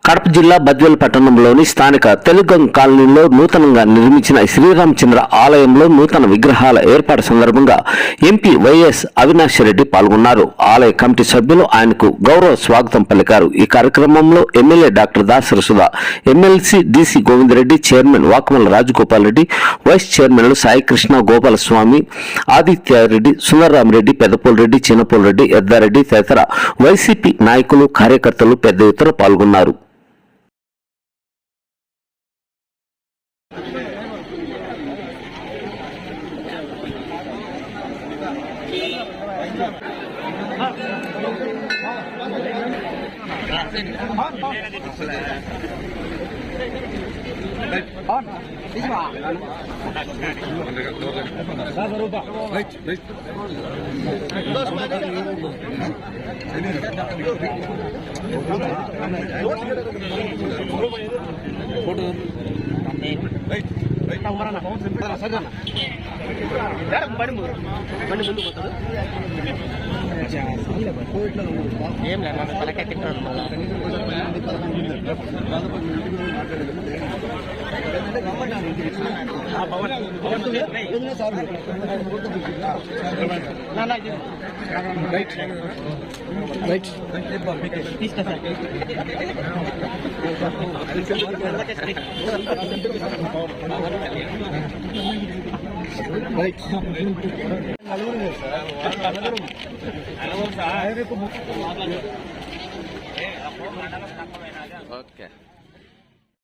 కడప జిల్లా బద్వేల్ పట్టణంలోని స్థానిక తెలుగం కాలనీలో నూతనంగా నిర్మించిన శ్రీరామచంద్ర ఆలయంలో నూతన విగ్రహాల ఏర్పాటు సందర్భంగా ఎంపీ వైఎస్ అవినాష్ రెడ్డి పాల్గొన్నారు. ఆలయ కమిటీ సభ్యులు ఆయనకు గౌరవ స్వాగతం పలికారు. ఈ కార్యక్రమంలో MLA doctor Dasari Sudha, MLC DC Govindareddy, chairman Vakamala Rajagopal Reddy, vice చైర్మన్లు సాయి కృష్ణ, గోపాలస్వామి, ఆదిత్యారెడ్డి, సుందరరామరెడ్డి, పెద్దపోల్ రెడ్డి, చిన్నపోల్ రెడ్డి, ఎద్దారెడ్డి తదితర వైసీపీ నాయకులు, కార్యకర్తలు పెద్ద ఎత్తున పాల్గొన్నారు. ఏం లేదు తలకాయ తింటాడు. ఓకే.